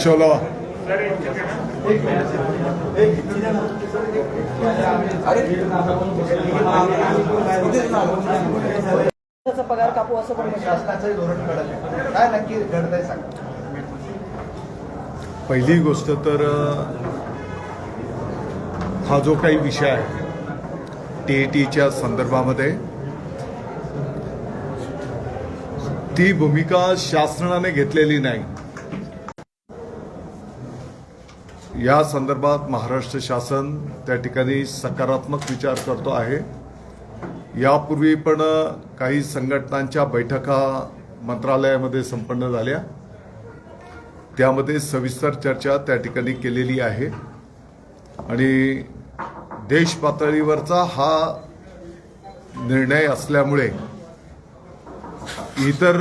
चलो पगार कापू असं पण शासनाचंही धोरण कडक काय नक्की घडतंय सांगा. पहिली गोष्ट तर हा जो काही विषय आहे टीईटीच्या संदर्भामध्ये ती भूमिका शासनाने घेतलेली नाही. या संदर्भात महाराष्ट्र शासन त्या ठिकाणी सकारात्मक विचार करतो आहे. यापूर्वी पण काही संघटनांच्या बैठका मंत्रालयामध्ये संपन्न झाल्या, त्यामध्ये सविस्तर चर्चा त्या ठिकाणी केलेली आहे आणि देश पातळीवरचा हा निर्णय असल्यामुळे इतर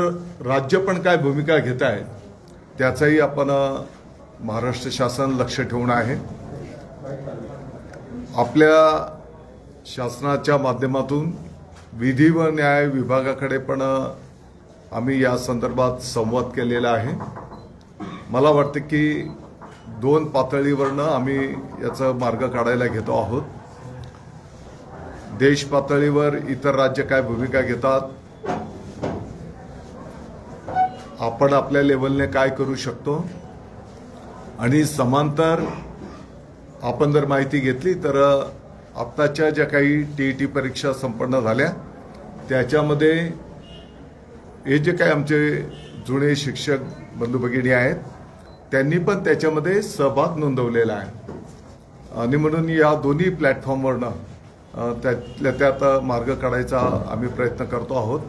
राज्य पण काय भूमिका घेत आहेत त्याचाही आपण महाराष्ट्र शासन लक्ष ठेवून आहे. आपल्या शासनाच्या माध्यमातून विधी व न्याय विभागाकडे पण आम्ही या संदर्भात संवाद केलेला आहे. मला वाटतं की 2 पातळीवरनं आम्ही याचा मार्ग काढायला घेतो आहोत. देश पातळीवर इतर राज्य काय भूमिका घेतात, आपण आपल्या लेवलने काय करू शकतो आणि समांतर आपण जर माहिती घेतली तर आत्ताच्या ज्या काही टीईटी परीक्षा संपन्न झाल्या त्याच्यामध्ये हे जे काही आमचे जुने शिक्षक बंधू भगिनी आहेत त्यांनी पण त्याच्यामध्ये सहभाग नोंदवलेला आहे आणि म्हणून या दोन्ही प्लॅटफॉर्मवरनं त्यातल्या त्यात मार्ग काढायचा आम्ही प्रयत्न करतो आहोत.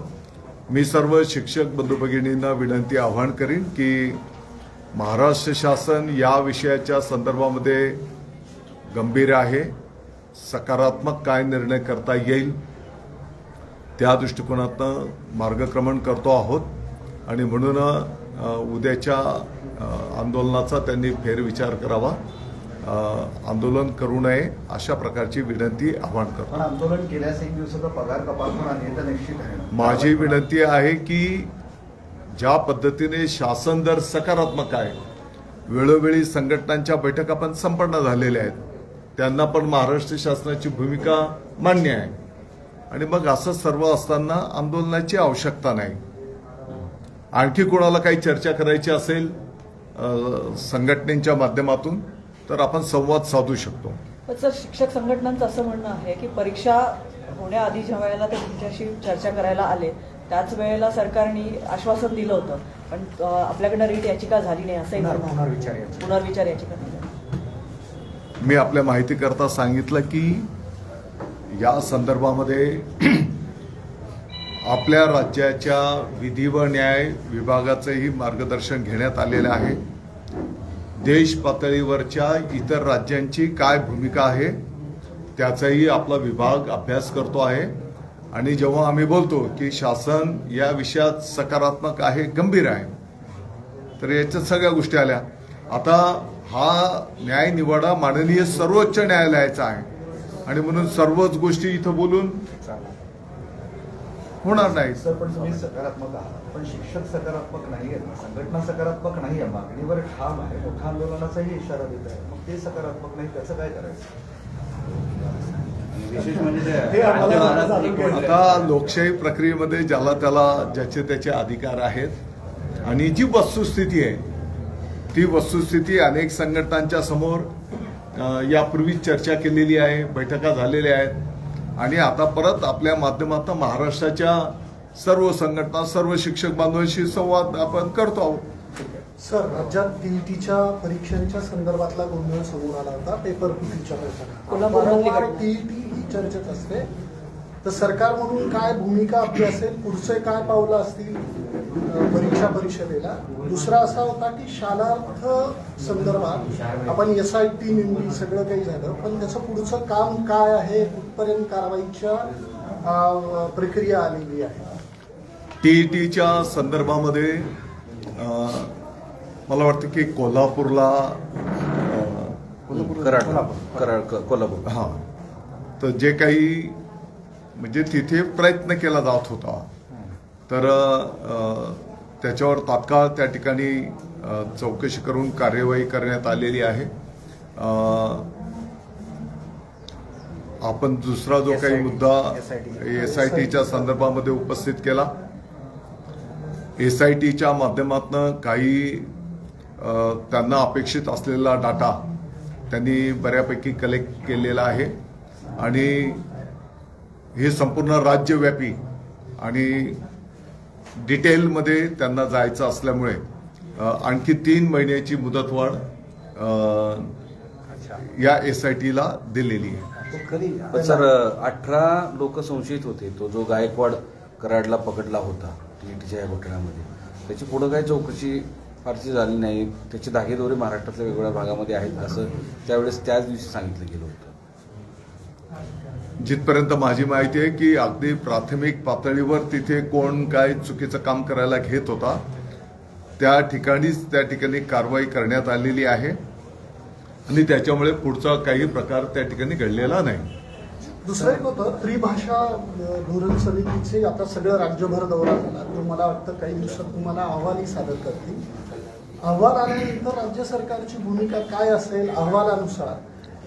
मी सर्व शिक्षक बंधू भगिनींना विनंती आवाहन करीन की महाराष्ट्र शासन या विषयाच्या संदर्भामध्ये गंभीर आहे. सकारात्मक काय निर्णय करता येईल त्या दृष्टिकोनातनं मार्गक्रमण करतो आहोत आणि म्हणून उद्याच्या आंदोलनाचा त्यांनी फेरविचार करावा, आंदोलन करू नये अशा प्रकारची विनंती आवाहन करतो. पण आंदोलन केल्यास 1 दिवसाचा पगार कपात होणार तर निश्चित आहे. माझी विनंती आहे की ज्या पद्धतीने शासन दर सकारात्मक आहे, वेळोवेळी संघटनांच्या बैठका पण संपन्न झालेल्या आहेत, त्यांना पण महाराष्ट्र शासनाची भूमिका मान्य आहे आणि मग असं सर्व असताना आंदोलनाची आवश्यकता नाही. आणखी कोणाला काही चर्चा करायची असेल संघटनेच्या माध्यमातून तर आपण संवाद साधू शकतो. सर, शिक्षक संघटनांचं असं म्हणणं आहे की परीक्षा होण्याआधी ज्या वेळेला ते तुमच्याशी चर्चा करायला आले त्याच वेळेला सरकारने आश्वासन दिलं होतं, पण आपल्याकडनं रीट याचिका झाली नाही असंही पुनर्विचार याचिका नाही. मी आपल्या माहितीकरता सांगितलं की या संदर्भामध्ये आपल्या राज्याच्या विधी व न्याय विभागाचंही मार्गदर्शन घेण्यात आलेलं आहे. देश पातळीवरच्या इतर राज्यांची काय भूमिका आहे त्याचाही आपला विभाग अभ्यास करतो आहे आणि जेव्हा आम्ही बोलतो की शासन या विषयात सकारात्मक आहे, गंभीर आहे, तर याच्यात सगळ्या गोष्टी आल्या. आता हा न्याय निवाडा माननीय सर्वोच्च न्यायालयाचा आहे आणि म्हणून सर्वच गोष्टी इथं बोलून होणार नाही. सर, पण तुम्ही सकारात्मक आहात, पण शिक्षक सकारात्मक नाही आहेत, संघटना सकारात्मक नाही आहे, मागणीवर ठाम आहे, मोठ्या आंदोलनाचाही इशारा देत आहे, मग ते सकारात्मक नाही, त्याचं काय करायचं? आता लोकशाही प्रक्रियेमध्ये ज्याला त्याला ज्याचे त्याचे अधिकार आहेत आणि जी वस्तुस्थिती आहे ती वस्तुस्थिती अनेक संघटनांच्या समोर यापूर्वी चर्चा केलेली आहे, बैठका झालेल्या आहेत आणि आता परत आपल्या माध्यमातून महाराष्ट्राच्या सर्व संघटना सर्व शिक्षक बांधवांशी संवाद आपण करतो आहोत. सर, राज्यात टीईटीच्या परीक्षांच्या संदर्भातला गोंधळ समोर आला होता. पेपर फुटीच्या वारंवार टीईटी ही चर्चेत असते, तर सरकार म्हणून काय भूमिका आपली असेल, पुढचे काय पावलं असतील परीक्षा परिषदेला? दुसरा असा होता की शालार्थ संदर्भात आपण SIT नेमली, सगळं काही झालं, पण त्याचं पुढचं काम काय आहे, कुठपर्यंत कारवाईच्या प्रक्रिया आलेली आहे? टीईटीच्या संदर्भामध्ये मला वाटतं की कोल्हापूरला कोल्हापूर हां, तर जे काही म्हणजे तिथे प्रयत्न केला जात होता. तर त्याच्यावर तात्काळ त्या ठिकाणी चौकशी करून कार्यवाही करण्यात आलेली आहे. आपण दुसरा जो काही मुद्दा SITच्या संदर्भामध्ये उपस्थित केला, SITच्या माध्यमातून काही त्यांना अपेक्षित असलेला डाटा त्यांनी बऱ्यापैकी कलेक्ट केलेला आहे आणि हे संपूर्ण राज्यव्यापी आणि डिटेलमध्ये त्यांना जायचं असल्यामुळे आणखी 3 महिन्याची मुदतवाढ या SITला दिलेली आहे. पण सर 18 लोक संशयित होते. तो जो गायकवाड कराडला पकडला होता TETच्या या घोटाळ्यामध्ये, त्याची पुढे काही चौकशी फारशी झाली नाही. त्याचे धागेदोरे महाराष्ट्रातल्या वेगवेगळ्या भागामध्ये आहेत असं त्यावेळेस त्याच दिवशी सांगितलं गेलं होतं. जिथपर्यंत माझी माहिती आहे की अगदी प्राथमिक पातळीवर तिथे कोण काय चुकीचं काम करायला घेत होता त्या ठिकाणी कारवाई करण्यात आलेली आहे आणि त्याच्यामुळे पुढचा काही प्रकार त्या ठिकाणी घडलेला नाही. दुसरं एक होतं, त्रिभाषा धोरण समितीचे आता सगळं राज्यभर दौरा झाला. तर मला वाटतं काही दिवसात तुम्हाला अहवालही सादर करतील. अहवाल आल्यानंतर राज्य सरकारची भूमिका काय असेल अहवालानुसार,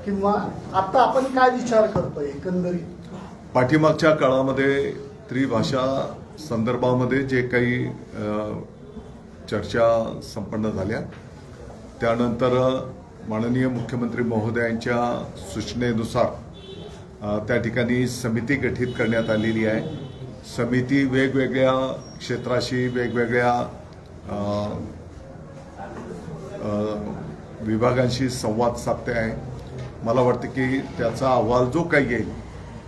किंवा आता आपण काय विचार करतोय एकंदरीत? पाठीमागच्या काळामध्ये त्रिभाषा संदर्भामध्ये जे काही चर्चा संपन्न झाल्या त्यानंतर माननीय मुख्यमंत्री महोदयांच्या सूचनेनुसार त्या ठिकाणी समिती गठीत करण्यात आलेली आहे. समिती वेगवेगळ्या क्षेत्राशी वेगवेगळ्या विभागांशी संवाद साधते आहे. मला वाटतं की त्याचा अहवाल जो काही येईल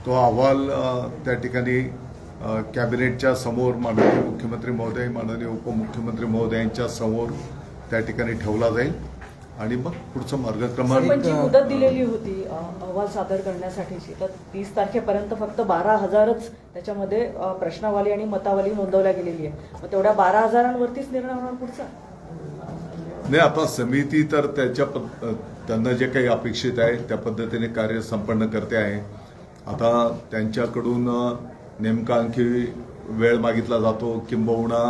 तो अहवाल त्या ठिकाणी कॅबिनेटच्या समोर माननीय मुख्यमंत्री महोदय माननीय उपमुख्यमंत्री महोदयांच्या समोर त्या ठिकाणी ठेवला जाईल आणि मग पुढचं मार्गक्रमण. पण जी मुदत दिलेली होती अहवाल सादर करण्यासाठीची, तर 30 तारखेपर्यंत फक्त 12,000च त्याच्यामध्ये प्रश्नावली आणि मतावली नोंदवल्या गेलेली आहे. मग तेवढ्या 12,000वरतीच निर्णय होणार पुढचा? नाही, आता समिती तर त्यांना जे काही अपेक्षित आहे त्या पद्धतीने कार्य संपन्न करते आहे. आता त्यांच्याकडून नेमका आणखी वेळ मागितला जातो किंबहुना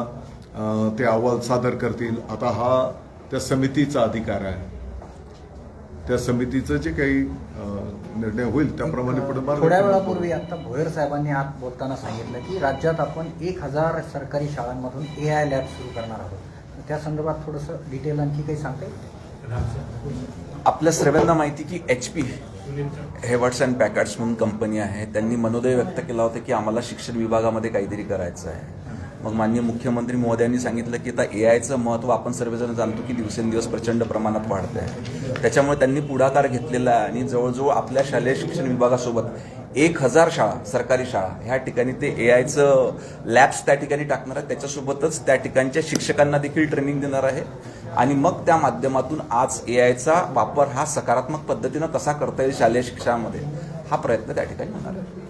ते अहवाल सादर करतील. आता हा त्या समितीचा अधिकार आहे. त्या समितीचं जे काही निर्णय होईल त्याप्रमाणे पुढे थोड्या वेळापूर्वी आता भोयर साहेबांनी आत बोलताना सांगितलं की राज्यात आपण 1,000 सरकारी शाळांमधून AI लॅब सुरू करणार आहोत. त्या संदर्भात थोडंसं डिटेल आणखी काही सांगता येईल? आपल्या सर्वांना माहिती की HP हेवर्ट्स अँड पॅकर्ड्स म्हणून कंपनी आहे. त्यांनी मनोदय व्यक्त केला होता की आम्हाला शिक्षण विभागामध्ये काहीतरी करायचं आहे. मग माननीय मुख्यमंत्री महोदयांनी सांगितलं की आता AIचं महत्त्व आपण सर्वजण जाणतो की दिवसेंदिवस प्रचंड प्रमाणात वाढत आहे. त्याच्यामुळे त्यांनी पुढाकार घेतलेला आहे आणि जवळजवळ आपल्या शालेय शिक्षण विभागासोबत 1,000 शाळा सरकारी शाळा ह्या ठिकाणी ते AIचं लॅब्स त्या ठिकाणी टाकणार आहे. त्याच्यासोबतच त्या ठिकाणच्या शिक्षकांना देखील ट्रेनिंग देणार आहे आणि मग त्या माध्यमातून आज AIचा वापर हा सकारात्मक पद्धतीनं कसा करता येईल शालेय शिक्षणामध्ये हा प्रयत्न त्या ठिकाणी होणार आहे.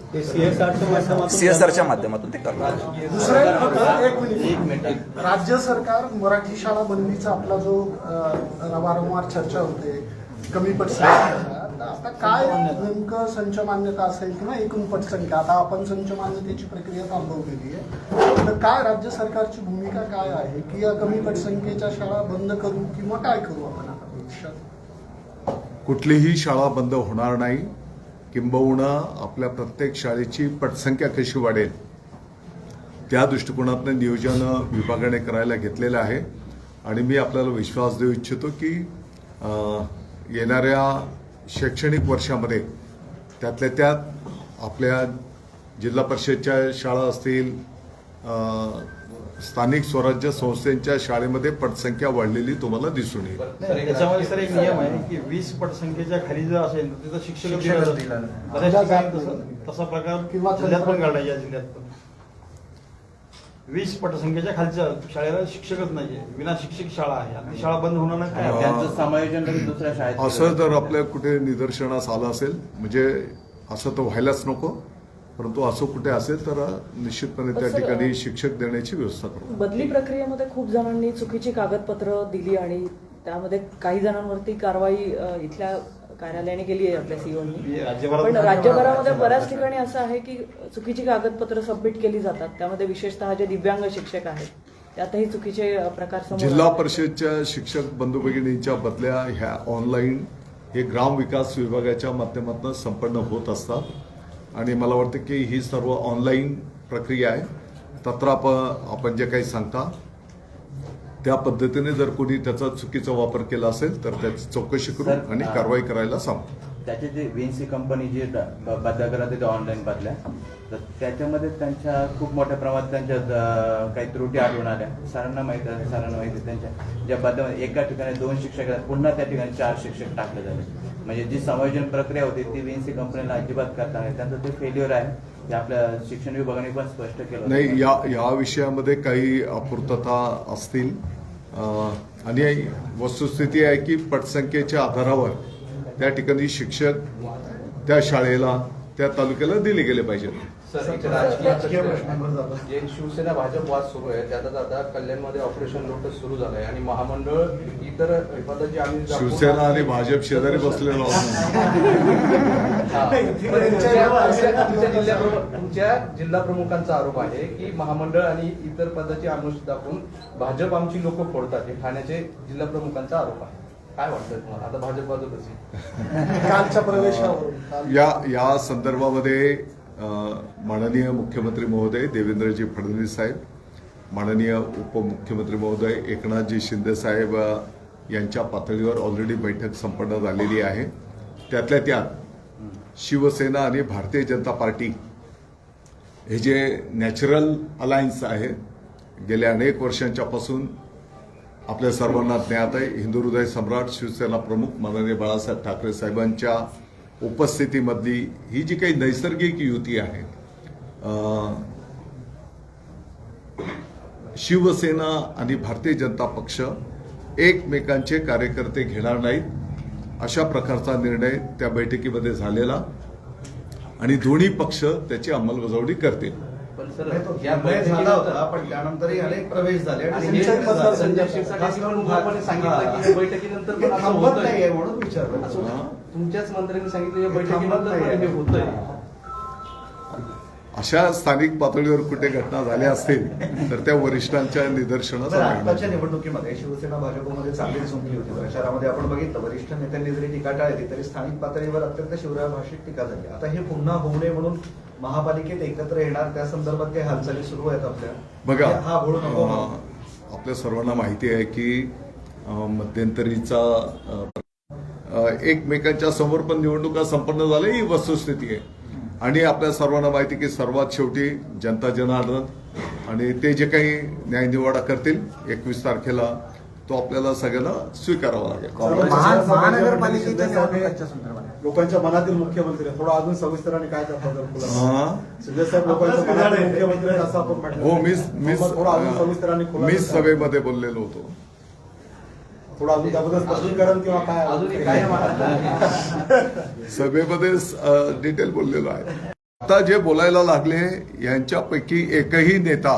CSRच्या माध्यमातून ते करणार. दुसरं एक होतं, एक मिनिट, राज्य सरकार मराठी शाळा बंदीचा आपला जो वारंवार चर्चा होते कमी पटसंख्या, आता काय नेमकं संच मान्यता असेल किंवा एकूण पटसंख्या, आता आपण संच मान्यतेची प्रक्रिया थांबवलेली आहे, तर काय राज्य सरकारची भूमिका काय आहे की या कमी पटसंख्येच्या शाळा बंद करू किंवा काय करू आपण आता भविष्यात? कुठलीही शाळा बंद होणार नाही. किंबहुना आपल्या प्रत्येक शाळेची पटसंख्या कशी वाढेल त्या दृष्टिकोनातून नियोजन विभागाने करायला घेतलेलं आहे आणि मी आपल्याला विश्वास देऊ इच्छितो की येणाऱ्या शैक्षणिक वर्षामध्ये त्यातल्या त्यात आपल्या जिल्हा परिषदच्या शाळा असतील स्थानिक स्वराज्य संस्थांच्या शाळेमध्ये पटसंख्या वाढलेली तुम्हाला दिसून येईल. त्याच्यामध्ये सर एक नियम आहे की 20 पटसंख्येच्या खाली जर असेल तर तिथं शिक्षक तसा प्रकार किंवा जिल्ह्यात पण घडला. या जिल्ह्यात पण 20 पटसंख्येच्या खालच्या शाळेला शिक्षकच नाहीये, विना शिक्षक शाळा आहे आणि ती शाळा बंद होणार नाही. त्यांचं समायोजन दुसऱ्या शाळेत असं जर आपल्या कुठे निदर्शनास आलं असेल, म्हणजे असं तर व्हायलाच नको, परंतु असं कुठे असेल तर निश्चितपणे त्या ठिकाणी शिक्षक देण्याची व्यवस्था करू. बदली प्रक्रियेमध्ये खूप जणांनी चुकीची कागदपत्र दिली आणि त्यामध्ये काही जणांवरती कारवाई इथल्या कार्यालयाने केली आहे आपल्या सीओनी. राज्यभरात पण राज्यभरामध्ये बऱ्याच ठिकाणी असं आहे की चुकीची कागदपत्र सबमिट केली जातात. त्यामध्ये विशेषतः जे दिव्यांग शिक्षक आहेत त्यातही चुकीचे प्रकार समोर जिल्हा आले. परिषदच्या शिक्षक बंधू भगिनींच्या बदल्या ह्या ऑनलाईन हे ग्राम विकास विभागाच्या माध्यमातून संपन्न होत असतात आणि मला वाटतं की ही सर्व ऑनलाईन प्रक्रिया आहे. तत्राप आपण जे काही सांगता त्या पद्धतीने जर कोणी त्याचा चुकीचा वापर केला असेल तर त्याची चौकशी करू आणि कारवाई करायला सांगू. त्याचे जे व्हीएनसी कंपनी जे बदल्या करत ते ऑनलाईन बदल्या, तर त्याच्यामध्ये त्यांच्या खूप मोठ्या प्रमाणात त्यांच्या काही त्रुटी आढळून आल्या. सरांना माहिती आहे त्यांच्या ज्या बदल्यामध्ये एका ठिकाणी 2 शिक्षक आहेत, पुन्हा त्या ठिकाणी 4 शिक्षक टाकले झाले. म्हणजे जी समायोजन प्रक्रिया होती ती व्हीएनसी कंपनीला अजिबात करता नाही. त्यांचं ते फेल्युअर आहे ते आपल्या शिक्षण विभागाने पण स्पष्ट केलं. नाही, या विषयामध्ये काही अपूर्तता असतील आणि वस्तुस्थिती आहे की पटसंख्येच्या आधारावर त्या ठिकाणी शिक्षक त्या शाळेला त्या तालुक्याला दिले गेले पाहिजेत. राजकीय प्रश्नांवर जातो. जे शिवसेना भाजप वाद सुरू आहे त्यातच आता कल्याणमध्ये ऑपरेशन लोटस सुरू झालं आहे आणि महामंडळ इतर पदाची आम्ही शिवसेना आणि भाजप शेजारी बसलेलो आहोत. तुमच्या जिल्हा प्रमुखांचा आरोप आहे की महामंडळ आणि इतर पदाची आमिष दाखवून भाजप आमची लोक फोडतात. हे ठाण्याचे जिल्हा प्रमुखांचा आरोप आहे. काय वाटतं तुम्हाला आता भाजप बाजूतच कालच्या प्रवेशावरून या संदर्भामध्ये माननीय मुख्यमंत्री महोदय देवेंद्रजी फडणवीस साहेब, माननीय उपमुख्यमंत्री महोदय एकनाथजी शिंदे साहेब यांच्या पातळीवर ऑलरेडी बैठक संपन्न झालेली आहे. त्यातल्या त्यात शिवसेना आणि भारतीय जनता पार्टी हे जे नॅचरल अलायन्स आहे गेल्या अनेक वर्षांच्यापासून आपल्या सर्वांना ज्ञात आहे. हिंदू हृदय सम्राट शिवसेना प्रमुख माननीय बाळासाहेब ठाकरे साहेबांच्या उपस्थितीमधली ही जी काही नैसर्गिक युती आहे, शिवसेना आणि भारतीय जनता पक्ष एकमेकांचे कार्यकर्ते घेणार नाहीत अशा प्रकारचा निर्णय त्या बैठकीमध्ये झालेला आणि दोन्ही पक्ष त्याची अंमलबजावणी करतील. पण सर तो निर्णय झाला होता पण त्यानंतरही अनेक प्रवेश झाले आणि संजय शिरसाट सांगितलं की या बैठकीनंतर पण असं थांबत होतंय. नाहीये म्हणून विचारलं. तुमच्याच मंत्र्यांनी सांगितलं या बैठकीनंतर पण हे होतंय. अशा स्थानिक पातळीवर कुठे घटना झाल्या असतील तर त्या वरिष्ठांच्या निदर्शनास आताच्या निवडणुकीमध्ये शिवसेना भाजपमध्ये चांगली झुंपली होती. प्रचारामध्ये आपण बघितलं वरिष्ठ नेत्यांनी जरी टीका टाळली तरी स्थानिक पातळीवर अत्यंत शिवराय भाषिक टीका झाली. आता हे पुन्हा होऊ नये म्हणून महापालिकेत एकत्र येणार त्या संदर्भात काही हालचाली सुरू आहेत आपल्या. बघा, हा घोळ नको म्हणून. आपल्या सर्वांना माहिती आहे की मध्यंतरीचा एकमेकांच्या समोर पण निवडणुका संपन्न झाल्या ही वस्तुस्थिती आहे आणि आपल्या सर्वांना माहिती की सर्वात शेवटी जनता जनार्दन आणि ते जे काही न्यायनिवाडा करतील 21 तारखेला तो आपल्याला सगळ्यांना स्वीकारावा लागेल. महानगरपालिकेच्या निवडणुकांच्या संदर्भात लोकांच्या मनातील मुख्यमंत्री थोडं अजून सविस्तराने काय करतात हा? संजय साहेब लोकांच्या मनातील मुख्यमंत्री आहेत असं आपण म्हटलं. हो, थोडं अजून सविस्तराने मी सभेमध्ये बोललेलो होतो. थोडं अजून त्याबद्दल स्पष्टीकरण किंवा काय अजूनही काय सभेमध्ये डिटेल बोललेलो आहे. आता जे बोलायला लागले यांच्यापैकी एकही नेता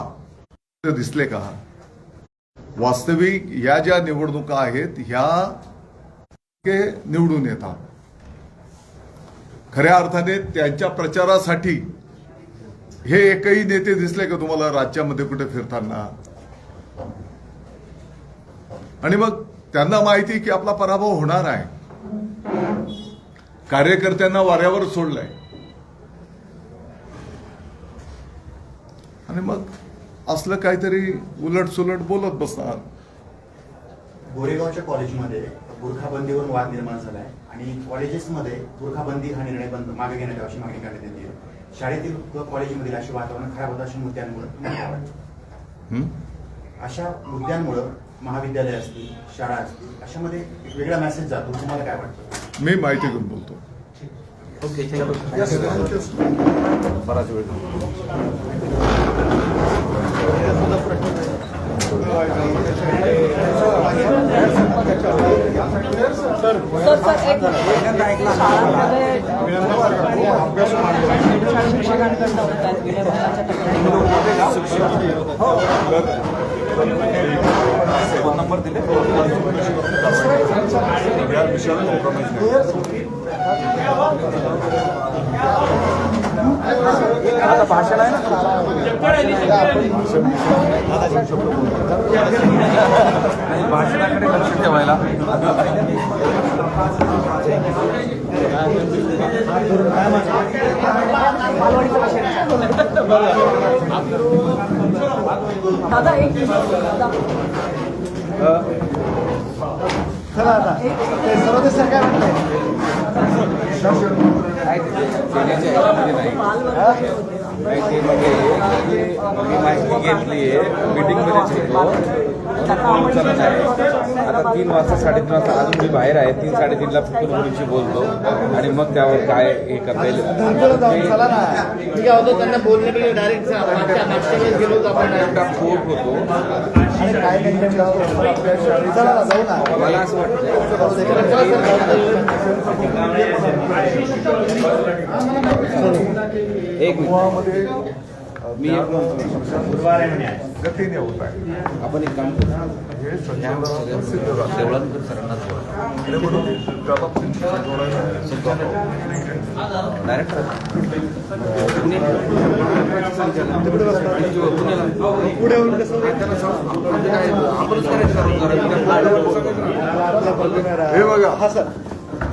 दिसले का? वास्तविक या ज्या निवडणुका आहेत ह्या निवडून येतात. खऱ्या अर्थाने त्यांच्या प्रचारासाठी हे एकही नेते दिसले का तुम्हाला राज्यामध्ये कुठे फिरताना? आणि मग त्यांना माहिती की आपला पराभव होणार आहे. कार्यकर्त्यांना वाऱ्यावर सोडलंय आणि मग असलं काहीतरी उलट बोलत बसणार. गोरेगावच्या कॉलेजमध्ये बुरखाबंदीवर वाद निर्माण झालाय आणि कॉलेजेसमध्ये बुरखाबंदी हा निर्णय बंद मागे घेण्यात यावी अशी मागणी करण्यात येते. शाळेतील कॉलेजमधील असे वातावरण खराब होत अशा मुद्द्यांमुळे अशा मुद्द्यांमुळे महाविद्यालय असतील शाळा असतील अशामध्ये एक वेगळा मेसेज जातो. तुम्हाला काय वाटतं? मी माहिती घेऊन बोलतो. बराच वेळ शाळांमध्ये शिक्षकांकडनं होतात विनाभागाच्या फोन नंबर दिले. सगळ्या विषयाला compromise नाही. आता भाषण आहे ना भाषणाकडे लक्ष ठेवायला. दादा एक दादा चला आता सर्वोदय सरकार सेनेच्या ह्याच्यामध्ये नाही. मी माहिती घेतली आहे, मीटिंगमध्येच होतो. चालत आहे आता 3 वाजता 3:30 वाजता अजून मी बाहेर आहे. 3-3:30ला फक्त मुलींशी बोलतो आणि मग त्यावर काय हे करता येईल. चला ना मी काय होतो त्यांना बोलण्यापेक्षा डायरेक्ट गेलो आपण फोट होतो. काय चला ना जाऊ ना मला असं वाटतं एक गोवामध्ये मी एक गतीने होत आहे. आपण एक काम करू. हे सगळ्यांना सिद्ध झालं. देवळांकर सरांना आणि म्हणून त्याला प्रिन्सिपल डायरेक्टर पुढे येऊन कसं हे बघा हा सर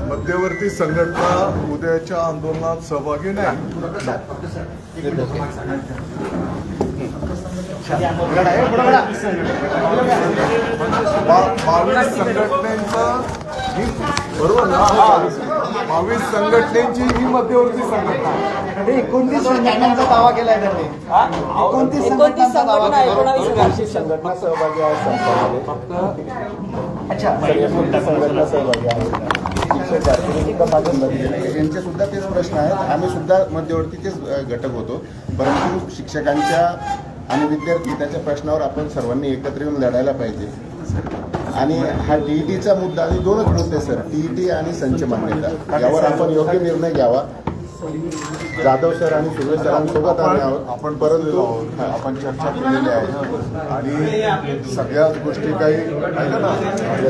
मध्यवर्ती संघटना उद्याच्या आंदोलनात सहभागी नाही. बावीस संघटनेचं बरोबर ना. 22 संघटनेची ही मध्यवर्ती संघटना आहे. 29 संघटनांचा दावा केलाय त्यांनी 29 संघटनांचा दावा केला. 19 संघटना सहभागी आहेत संपामध्ये. संघटना सहभागी आहेत. यांचे सुद्धा तेच प्रश्न आहेत. आम्ही सुद्धा मध्यवर्तीचेच घटक होतो, परंतु शिक्षकांच्या आणि विद्यार्थ्यांच्या प्रश्नावर आपण सर्वांनी एकत्र येऊन लढायला पाहिजे. आणि हा टीईटीचा मुद्दा आणि 2च मुद्दे सर, टीईटी आणि संच मान्यता, यावर आपण योग्य निर्णय घ्यावा. जाधव सर आणि सुरेश सरांसोबत आम्ही आहोत. आपण परंतु आपण चर्चा केलेली आहे आणि सगळ्याच गोष्टी काही ऐका ना,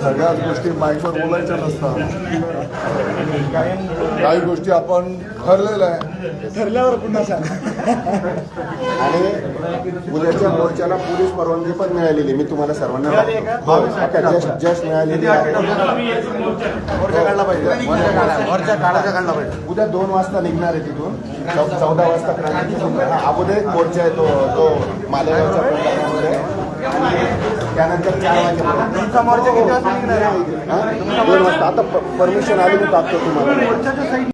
सगळ्याच गोष्टी माईकवर बोलायच्या नसतात. काही गोष्टी आपण ठरलेल्या आहे. ठरल्यावर पुन्हा सांग. आणि उद्याच्या मोर्चाला पोलीस परवानगी पण मिळालेली, मी तुम्हाला सर्वांना जस्ट मिळालेली आहे. उद्या 2 वाजता निघणार आहे तिथून, 14 वाजता क्रांती अगोदर एक मोर्चा आहे तो मालेगावच्या प्रकरणामध्ये. त्यानंतर 4 वाजेपर्यंत तुमचा मोर्चा किती वाजता निघणार आहे? 2 वाजता. आता परमिशन आली मी टाकतो तुम्हाला.